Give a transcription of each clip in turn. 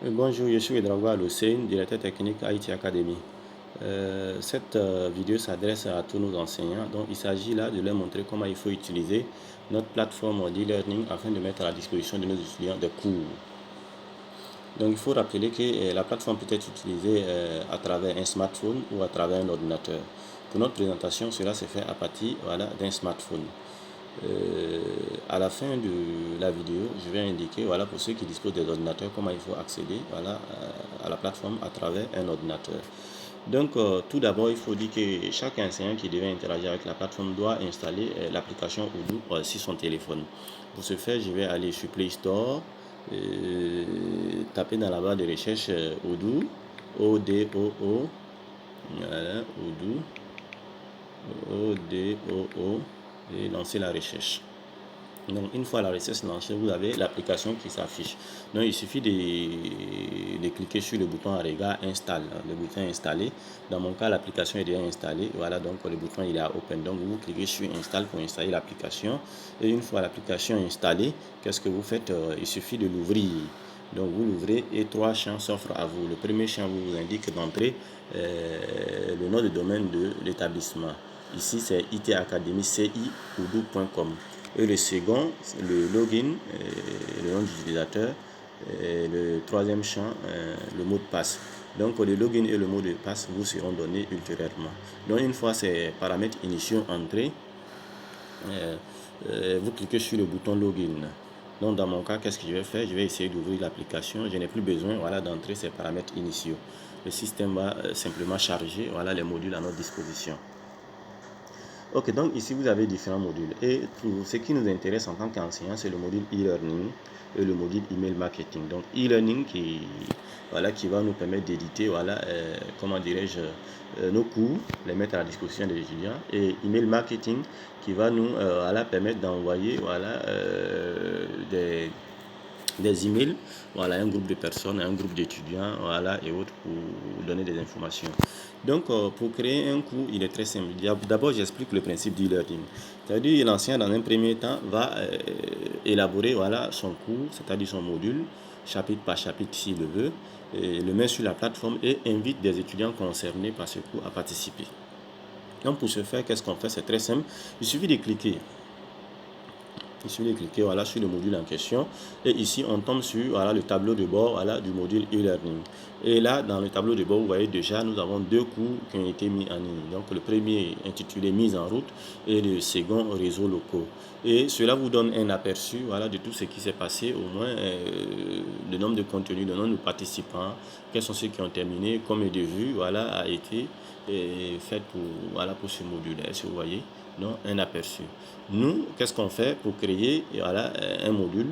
Bonjour, je suis Edraogo Hussein, directeur technique IT Academy. Cette vidéo s'adresse à tous nos enseignants. Donc, il s'agit là de leur montrer comment il faut utiliser notre plateforme d'e-learning afin de mettre à la disposition de nos étudiants des cours. Donc, il faut rappeler que la plateforme peut être utilisée à travers un smartphone ou à travers un ordinateur. Pour notre présentation, cela se fait à partir d'un smartphone. À la fin de la vidéo, je vais indiquer pour ceux qui disposent des ordinateurs comment il faut accéder à la plateforme à travers un ordinateur. Donc tout d'abord, il faut dire que chaque enseignant qui devait interagir avec la plateforme doit installer l'application Odoo sur son téléphone. Pour ce faire, je vais aller sur Play Store, taper dans la barre de recherche Odoo, O-D-O-O, voilà, Odoo, O-D-O-O, et lancer la recherche. Donc une fois la recherche lancée, vous avez l'application qui s'affiche. Donc il suffit de cliquer sur le bouton à regard install, le bouton installé. Dans mon cas, l'application est déjà installée. Voilà, donc le bouton il est à open. Donc vous cliquez sur install pour installer l'application. Et une fois l'application installée, qu'est-ce que vous faites? Il suffit de l'ouvrir. Donc vous l'ouvrez et trois champs s'offrent à vous. Le premier champ vous indique d'entrer le nom de domaine de l'établissement. Ici c'est itacademy.ci.odoo.com. Et le second, le login, le nom d'utilisateur. Le troisième champ, le mot de passe. Donc le login et le mot de passe vous seront donnés ultérieurement. Donc une fois ces paramètres initiaux entrés, vous cliquez sur le bouton login. Donc dans mon cas, qu'est-ce que je vais faire? Je vais essayer d'ouvrir l'application. Je n'ai plus besoin d'entrer ces paramètres initiaux. Le système va simplement charger les modules à notre disposition. Ok, donc ici vous avez différents modules. Et pour ce qui nous intéresse en tant qu'enseignant, c'est le module e-learning et le module email marketing. Donc e-learning qui va nous permettre d'éditer nos cours, les mettre à la disposition des étudiants. Et email marketing qui va nous permettre d'envoyer des emails un groupe de personnes, un groupe d'étudiants et autres pour donner des informations. Donc pour créer un cours, il est très simple. D'abord, j'explique le principe d'e-learning. C'est-à-dire l'enseignant dans un premier temps va élaborer son cours, c'est-à-dire son module, chapitre par chapitre s'il le veut, et le met sur la plateforme et invite des étudiants concernés par ce cours à participer. Donc pour ce faire, qu'est-ce qu'on fait? C'est très simple. Il suffit de cliquer. sur le module en question. Et ici, on tombe sur le tableau de bord du module e-learning. Et là, dans le tableau de bord, vous voyez déjà, nous avons deux cours qui ont été mis en ligne. Donc, le premier intitulé Mise en route et le second Réseaux locaux. Et cela vous donne un aperçu de tout ce qui s'est passé, au moins le nombre de contenus, le nombre de participants, quels sont ceux qui ont terminé, combien de vues a été fait pour ce module. Est-ce que vous voyez? Donc, un aperçu. Nous, qu'est-ce qu'on fait pour créer un module,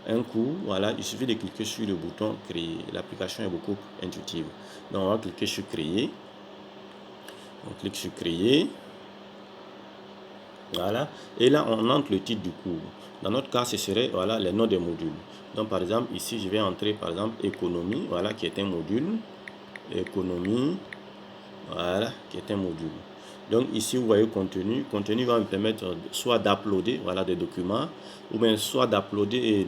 un cours? Il suffit de cliquer sur le bouton créer. L'application est beaucoup intuitive. Donc, on va cliquer sur créer. On clique sur créer. Voilà. Et là, on entre le titre du cours. Dans notre cas, ce serait les noms des modules. Donc, par exemple, ici, je vais entrer, par exemple, économie, qui est un module. Économie, qui est un module. Donc ici vous voyez contenu. Contenu va me permettre soit d'uploader des documents, ou bien soit d'uploader et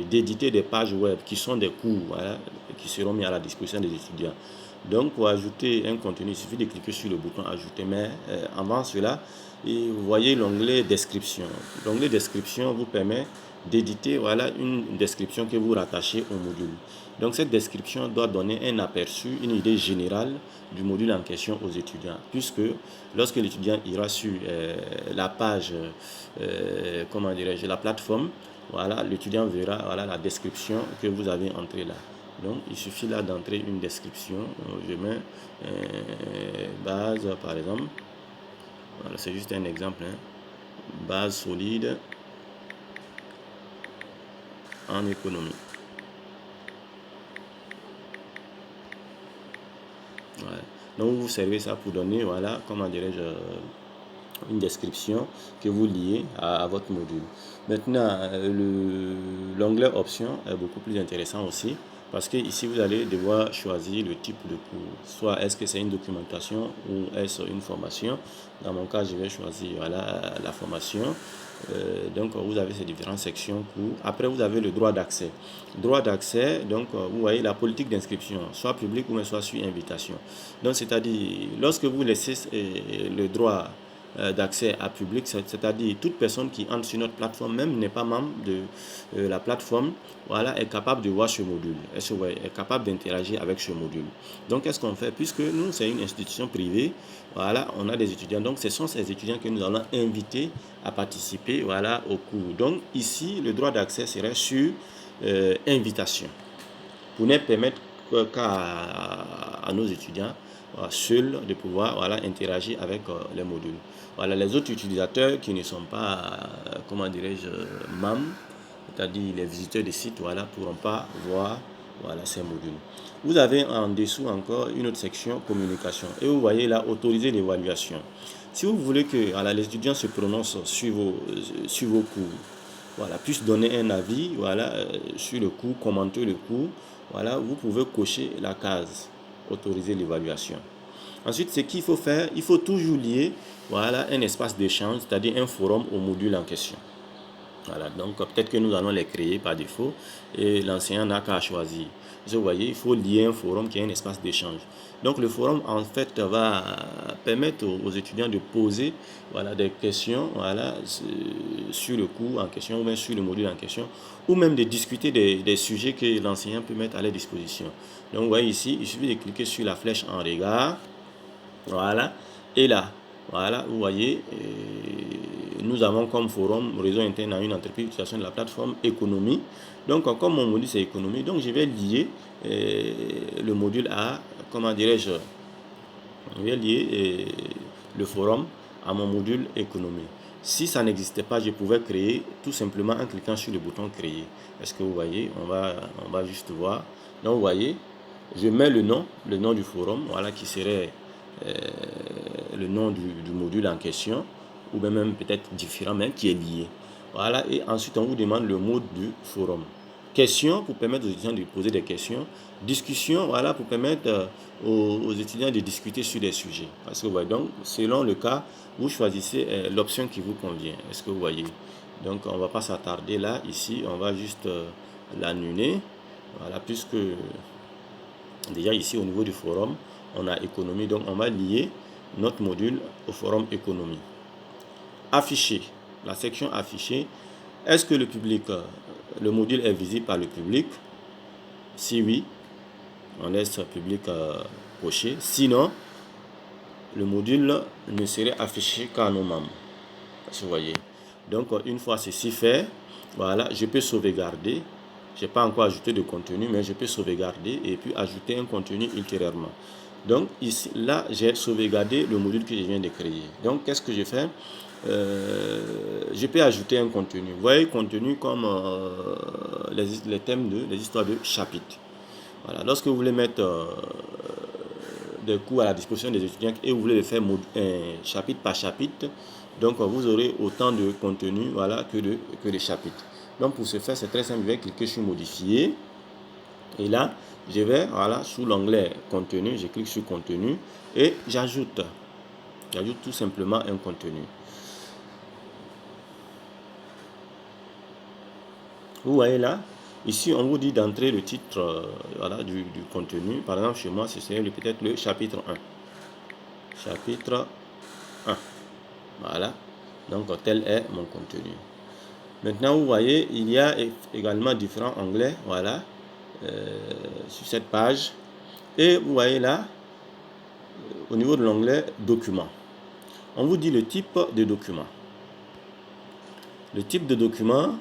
d'éditer des pages web qui sont des cours qui seront mis à la disposition des étudiants. Donc pour ajouter un contenu, il suffit de cliquer sur le bouton ajouter. Mais avant cela, vous voyez l'onglet description. L'onglet description vous permet d'éditer une description que vous rattachez au module. Donc cette description doit donner un aperçu, une idée générale du module en question aux étudiants, puisque lorsque l'étudiant ira sur la page, la plateforme, l'étudiant verra la description que vous avez entrée là. Donc il suffit là d'entrer une description. Je mets base par exemple. C'est juste un exemple. Base solide en économie. Donc vous servez ça pour donner une description que vous liez à votre module. Maintenant, l'onglet options est beaucoup plus intéressant aussi, parce que ici vous allez devoir choisir le type de cours. Soit est-ce que c'est une documentation ou est-ce une formation. Dans mon cas, je vais choisir la formation. Donc, vous avez ces différentes sections cours. Après, vous avez le droit d'accès. Droit d'accès, donc, vous voyez la politique d'inscription, soit publique ou soit sur invitation. Donc, c'est-à-dire, lorsque vous laissez le droit d'accès à public, c'est-à-dire toute personne qui entre sur notre plateforme, même n'est pas membre de la plateforme, voilà, est capable de voir ce module, est capable d'interagir avec ce module. Donc, qu'est-ce qu'on fait? Puisque nous, c'est une institution privée, voilà, on a des étudiants. Donc, ce sont ces étudiants que nous allons inviter à participer, voilà, au cours. Donc, ici, le droit d'accès serait sur invitation, pour ne permettre qu'à nos étudiants seuls de pouvoir, voilà, interagir avec les modules. Voilà, les autres utilisateurs qui ne sont pas, comment dirais-je, membres, c'est-à-dire les visiteurs des sites, voilà, ne pourront pas voir, voilà, ces modules. Vous avez en dessous encore une autre section communication. Et vous voyez là, autoriser l'évaluation. Si vous voulez que voilà, les étudiants se prononcent sur vos cours, voilà, puissent donner un avis, voilà, sur le cours, commenter le cours, voilà, vous pouvez cocher la case autoriser l'évaluation. Ensuite, ce qu'il faut faire, il faut toujours lier, voilà, un espace d'échange, c'est-à-dire un forum au module en question. Voilà, donc peut-être que nous allons les créer par défaut et l'enseignant n'a qu'à choisir. Vous voyez, il faut lier un forum qui est un espace d'échange. Donc le forum en fait va permettre aux étudiants de poser, voilà, des questions, voilà, sur le cours en question ou même sur le module en question, ou même de discuter des sujets que l'enseignant peut mettre à leur disposition. Donc vous voyez ici, il suffit de cliquer sur la flèche en regard, voilà, et là, voilà, vous voyez, nous avons comme forum réseau interne à une entreprise d'utilisation de la plateforme économie. Donc, comme mon module c'est économie, donc je vais lier le module à, comment dirais-je, je vais lier le forum à mon module économie. Si ça n'existait pas, je pouvais créer tout simplement en cliquant sur le bouton créer. Est-ce que vous voyez? On va juste voir. Donc, vous voyez, je mets le nom du forum, voilà, qui serait le nom du module en question, ou même peut-être différent, mais qui est lié. Voilà, et ensuite on vous demande le mot du forum. Questions pour permettre aux étudiants de poser des questions. Discussion, voilà, pour permettre aux étudiants de discuter sur des sujets. Parce que vous voyez, donc, selon le cas, vous choisissez l'option qui vous convient. Est-ce que vous voyez? Donc, on ne va pas s'attarder là, ici, on va juste l'annuler. Voilà, puisque déjà ici, au niveau du forum, on a économie, donc on va lier notre module au forum économie. Afficher, la section afficher. Est-ce que le module est visible par le public? Si oui, on laisse public coché. Sinon, le module ne serait affiché qu'à nos membres. Vous voyez. Donc, une fois ceci fait, voilà, je peux sauvegarder. Je n'ai pas encore ajouté de contenu, mais je peux sauvegarder et puis ajouter un contenu ultérieurement. Donc, ici, là, j'ai sauvegardé le module que je viens de créer. Donc, qu'est-ce que je fais? Je peux ajouter un contenu. Vous voyez, contenu comme les thèmes les histoires de chapitres. Voilà. Lorsque vous voulez mettre des cours à la disposition des étudiants et vous voulez le faire chapitre par chapitre, donc vous aurez autant de contenu, voilà, que de chapitres. Donc pour ce faire, c'est très simple. Je vais cliquer sur modifier et là je vais, voilà, sous l'onglet contenu, je clique sur contenu et j'ajoute tout simplement un contenu. Vous voyez là, ici on vous dit d'entrer le titre voilà, du contenu. Par exemple chez moi ce serait peut-être le chapitre 1. Chapitre 1. Voilà, donc tel est mon contenu. Maintenant vous voyez, il y a également différents onglets, voilà, sur cette page. Et vous voyez là, au niveau de l'onglet document, on vous dit le type de document. Le type de document,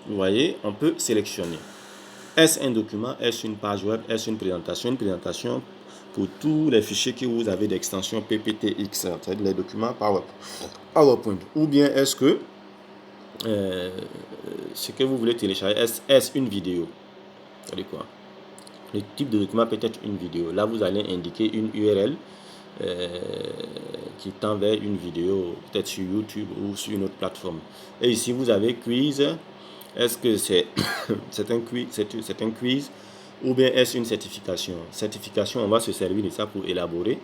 vous voyez, on peut sélectionner. Est-ce un document? Est-ce une page web? Est-ce une présentation? Une présentation pour tous les fichiers que vous avez d'extension PPTX, c'est-à-dire les documents PowerPoint. Ou bien est-ce que ce que vous voulez télécharger, est-ce une vidéo? C'est quoi? Le type de document peut être une vidéo. Là, vous allez indiquer une URL qui tend vers une vidéo, peut-être sur YouTube ou sur une autre plateforme. Et ici, vous avez quiz. Est-ce que c'est un quiz ou bien est-ce une certification? Certification, on va se servir de ça pour élaborer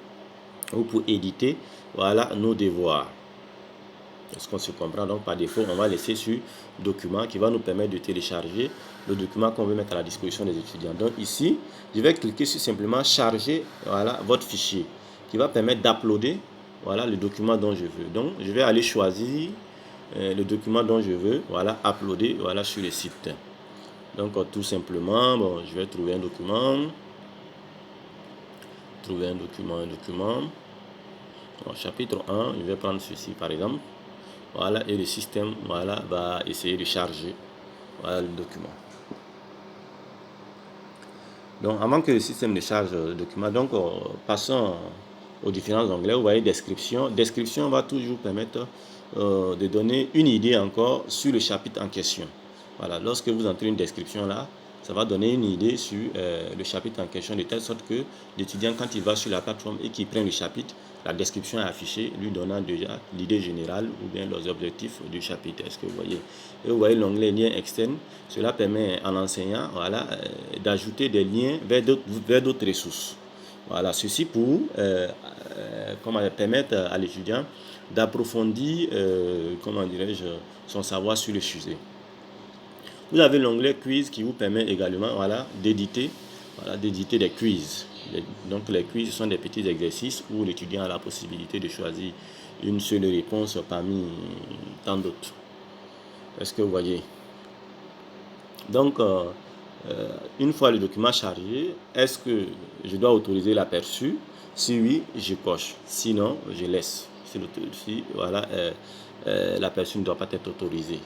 ou pour éditer, voilà, nos devoirs. Est-ce qu'on se comprend? Donc par défaut, on va laisser sur document qui va nous permettre de télécharger le document qu'on veut mettre à la disposition des étudiants. Donc ici, je vais cliquer sur simplement charger, voilà, votre fichier qui va permettre d'uploader, voilà, le document dont je veux. Donc je vais aller choisir le document dont je veux, voilà, uploader, voilà, sur le site. Donc tout simplement, bon, je vais trouver un document. Bon, chapitre 1, je vais prendre ceci par exemple. Voilà, et le système, voilà, va essayer de charger, voilà, le document. Donc avant que le système ne charge le document, donc passons aux différents onglets. Vous voyez description. Description va toujours permettre de donner une idée encore sur le chapitre en question. Voilà, lorsque vous entrez une description là, ça va donner une idée sur le chapitre en question, de telle sorte que l'étudiant, quand il va sur la plateforme et qu'il prend le chapitre, la description est affichée, lui donnant déjà l'idée générale ou bien les objectifs du chapitre. Est-ce que vous voyez? Et vous voyez l'onglet lien externe. Cela permet à l'enseignant, voilà, d'ajouter des liens vers d'autres ressources. Voilà, ceci pour permettre à l'étudiant d'approfondir, comment dirais-je, son savoir sur le sujet. Vous avez l'onglet quiz qui vous permet également, voilà, d'éditer, voilà, d'éditer des quiz. Donc les quiz sont des petits exercices où l'étudiant a la possibilité de choisir une seule réponse parmi tant d'autres. Est-ce que vous voyez? Donc, une fois le document chargé, est-ce que je dois autoriser l'aperçu? Si oui, je coche. Sinon, je laisse. Si voilà, l'aperçu ne doit pas être autorisé.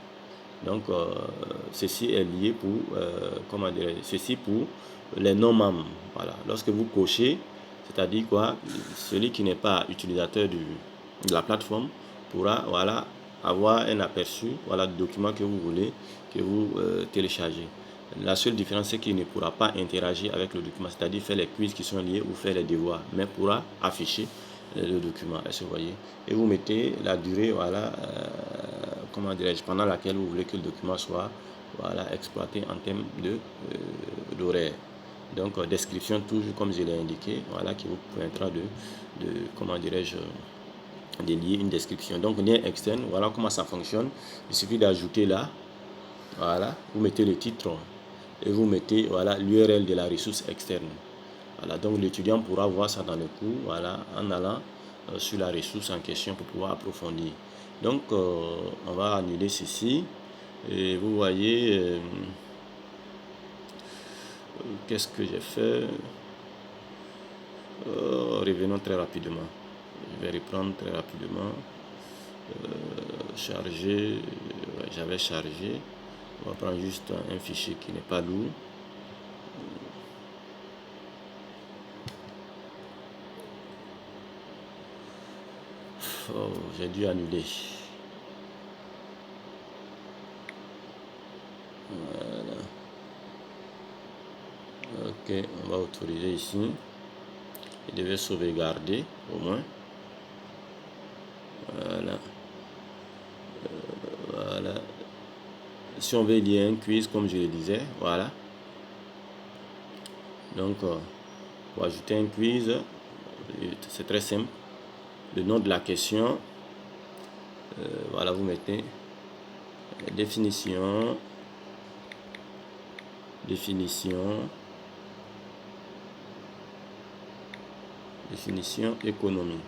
Donc, ceci est lié pour, comment dire, ceci pour les non-membres. Voilà. Lorsque vous cochez, c'est-à-dire quoi, celui qui n'est pas utilisateur de la plateforme pourra, voilà, avoir un aperçu, voilà, du document que vous voulez, que vous téléchargez. La seule différence, c'est qu'il ne pourra pas interagir avec le document, c'est-à-dire faire les quiz qui sont liés ou faire les devoirs, mais pourra afficher le document. Est-ce que vous voyez? Et vous mettez la durée, voilà, comment dirais-je, pendant laquelle vous voulez que le document soit, voilà, exploité en termes d'horaire. Donc, description toujours comme je l'ai indiqué, voilà, qui vous permettra de comment dirais-je, de lier une description. Donc, lien externe, voilà comment ça fonctionne. Il suffit d'ajouter là, voilà, vous mettez le titre et vous mettez, voilà, l'URL de la ressource externe. Voilà, donc l'étudiant pourra voir ça dans le cours, voilà, en allant sur la ressource en question pour pouvoir approfondir. Donc, on va annuler ceci. Et vous voyez, qu'est-ce que j'ai fait? Revenons très rapidement. Je vais reprendre très rapidement. Charger, j'avais chargé. On va prendre juste un fichier qui n'est pas lourd. Oh, j'ai dû annuler. Voilà. Ok, on va autoriser ici. Il devait sauvegarder au moins. Voilà. Voilà. Si on veut lier un quiz, comme je le disais, voilà. Donc, pour ajouter un quiz, c'est très simple. Le nom de la question, voilà, vous mettez définition économie.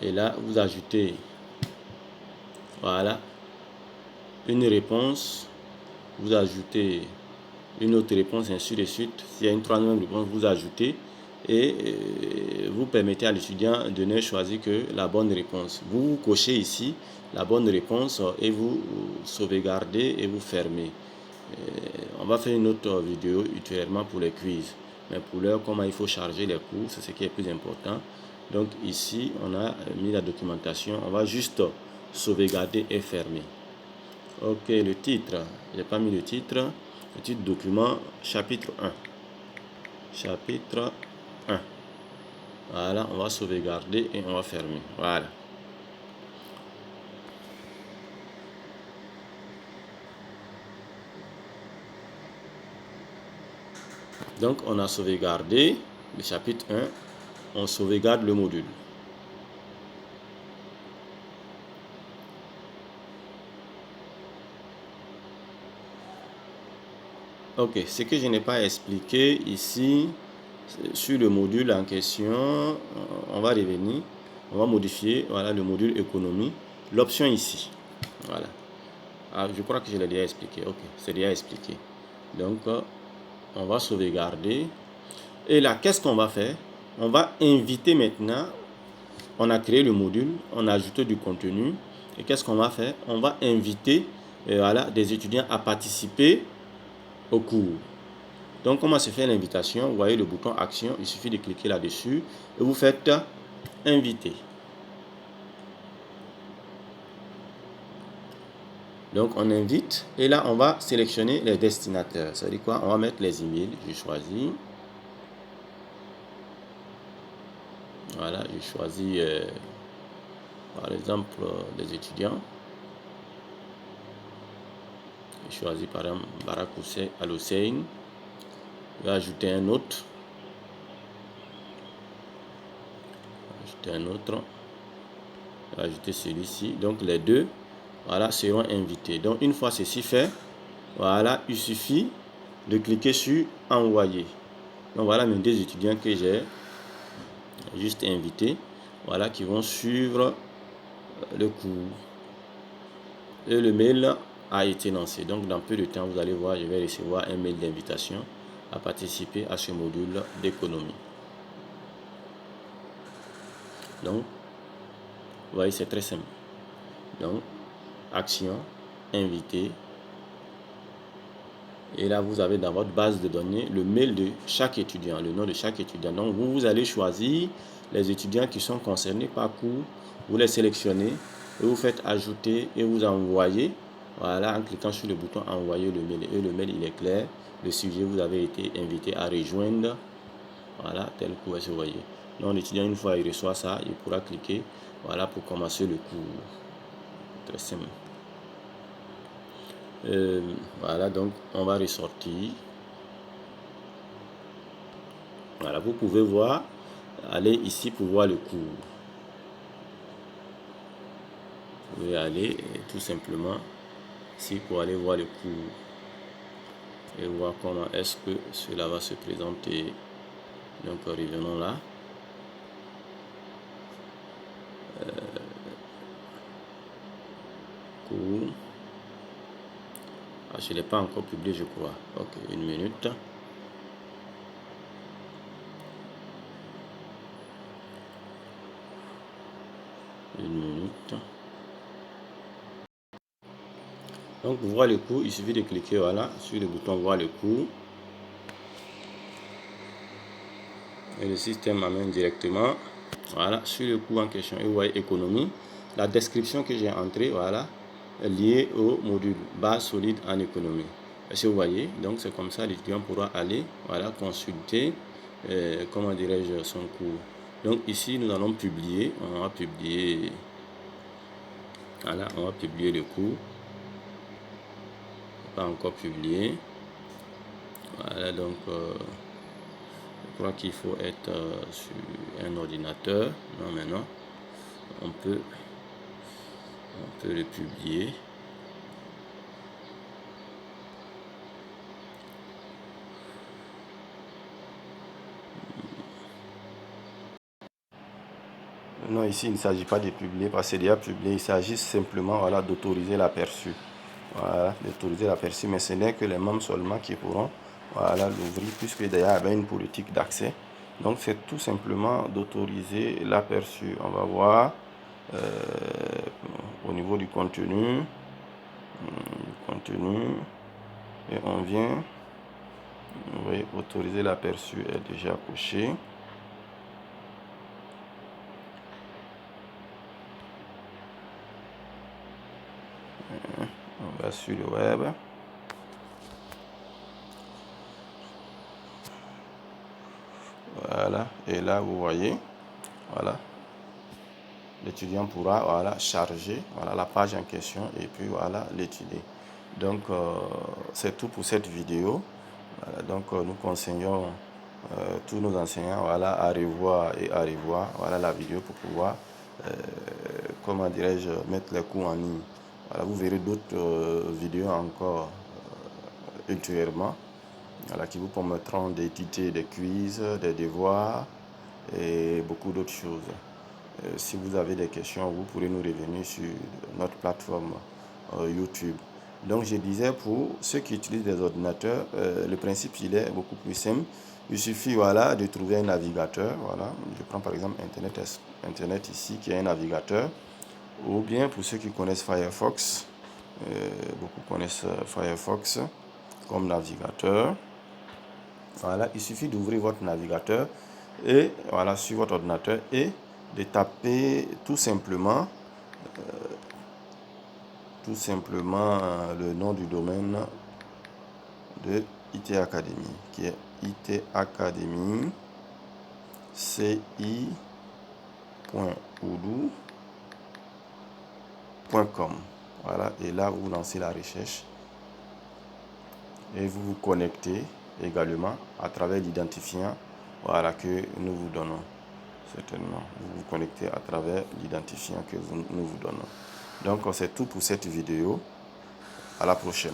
Et là, vous ajoutez, voilà, une réponse, vous ajoutez une autre réponse, ainsi de suite. S'il y a une troisième réponse, vous ajoutez et vous permettez à l'étudiant de ne choisir que la bonne réponse. Vous cochez ici la bonne réponse et vous sauvegardez et vous fermez. On va faire une autre vidéo ultérieurement pour les quiz. Mais pour l'heure, comment il faut charger les cours, c'est ce qui est plus important. Donc ici, on a mis la documentation. On va juste sauvegarder et fermer. Ok, le titre. J'ai pas mis le titre. Le titre document, chapitre 1. Chapitre 1. Voilà, on va sauvegarder et on va fermer. Voilà. Donc, on a sauvegardé le chapitre 1. On sauvegarde le module. Ok, ce que je n'ai pas expliqué ici, sur le module en question, on va revenir, on va modifier, voilà, le module économie, l'option ici, voilà. Ah, je crois que je l'ai déjà expliqué, ok, c'est déjà expliqué. Donc, on va sauvegarder. Et là, qu'est-ce qu'on va faire? On va inviter maintenant, on a créé le module, on a ajouté du contenu. Et qu'est-ce qu'on va faire? On va inviter voilà, des étudiants à participer au cours. Donc, comment se fait l'invitation? Vous voyez le bouton action, il suffit de cliquer là-dessus et vous faites inviter. Donc, on invite et là, on va sélectionner les destinataires. Ça veut dire quoi? On va mettre les emails. Je choisis. Voilà, je choisis par exemple les étudiants. Je choisis par exemple Barak Al-Hussein. Je vais ajouter un autre. Ajouter un autre. Je vais ajouter celui-ci. Donc, les deux, voilà, seront invités. Donc, une fois ceci fait, voilà, il suffit de cliquer sur envoyer. Donc, voilà mes deux étudiants que j'ai juste invités. Voilà, qui vont suivre le cours. Et le mail a été lancé. Donc, dans peu de temps, vous allez voir, je vais recevoir un mail d'invitation à participer à ce module d'économie. Donc, vous voyez, c'est très simple. Donc, action, inviter. Et là, vous avez dans votre base de données le mail de chaque étudiant, le nom de chaque étudiant. Donc, vous allez choisir les étudiants qui sont concernés par cours. Vous les sélectionnez et vous faites ajouter et vous envoyez. Voilà, en cliquant sur le bouton envoyer le mail. Et le mail, il est clair. Le sujet, vous avez été invité à rejoindre. Voilà, tel que vous voyez. Donc, l'étudiant, une fois il reçoit ça, il pourra cliquer. Voilà, pour commencer le cours. Très simple. Voilà, donc on va ressortir. Voilà, vous pouvez voir, aller ici pour voir le cours. Vous pouvez aller tout simplement ici pour aller voir le cours et voir comment est-ce que cela va se présenter. Donc revenons là. Cours. Ah, je ne l'ai pas encore publié, je crois. Ok, une minute. Une minute. Donc pour voir le cours, il suffit de cliquer voilà, sur le bouton voir le cours. Et le système amène directement voilà, sur le cours en question. Et vous voyez économie. La description que j'ai entrée, voilà, liée au module base solide en économie. Est-ce que vous voyez? Donc c'est comme ça l'étudiant pourra aller voilà, consulter comment dirais-je son cours. Donc ici nous allons publier. On va publier. Voilà, on va publier le cours. Pas encore publié. Voilà donc je crois qu'il faut être sur un ordinateur. Non, maintenant on peut le publier. Non, ici il ne s'agit pas de publier parce que c'est déjà publié. Il s'agit simplement voilà, d'autoriser l'aperçu. Voilà, d'autoriser l'aperçu, mais ce n'est que les membres seulement qui pourront voilà, l'ouvrir puisque d'ailleurs il y avait une politique d'accès. Donc c'est tout simplement d'autoriser l'aperçu. On va voir au niveau du contenu. Et on vient, vous voyez, autoriser l'aperçu est déjà coché. On va sur le web. Voilà, et là vous voyez, voilà, l'étudiant pourra voilà, charger voilà, la page en question et puis voilà l'étudier. Donc c'est tout pour cette vidéo. Voilà, donc nous conseillons tous nos enseignants voilà, à revoir et à revoir voilà, la vidéo pour pouvoir, comment dirais-je, mettre les cours en ligne. Voilà, vous verrez d'autres vidéos encore ultérieurement. voilà, qui vous permettront d'éditer des quiz, des devoirs et beaucoup d'autres choses. Si vous avez des questions, vous pourrez nous revenir sur notre plateforme YouTube. Donc je disais, pour ceux qui utilisent des ordinateurs, le principe il est beaucoup plus simple. Il suffit voilà, de trouver un navigateur. Voilà. Je prends par exemple Internet ici qui est un navigateur. Ou bien pour ceux qui connaissent Firefox, beaucoup connaissent Firefox comme navigateur. Voilà, il suffit d'ouvrir votre navigateur et voilà sur votre ordinateur et de taper tout simplement le nom du domaine de IT Academy qui est IT Academy ci.urdu.com. Voilà, et là vous lancez la recherche et vous vous connectez également à travers l'identifiant voilà, que nous vous donnons. Certainement, vous vous connectez à travers l'identifiant que nous vous donnons. Donc c'est tout pour cette vidéo. À la prochaine.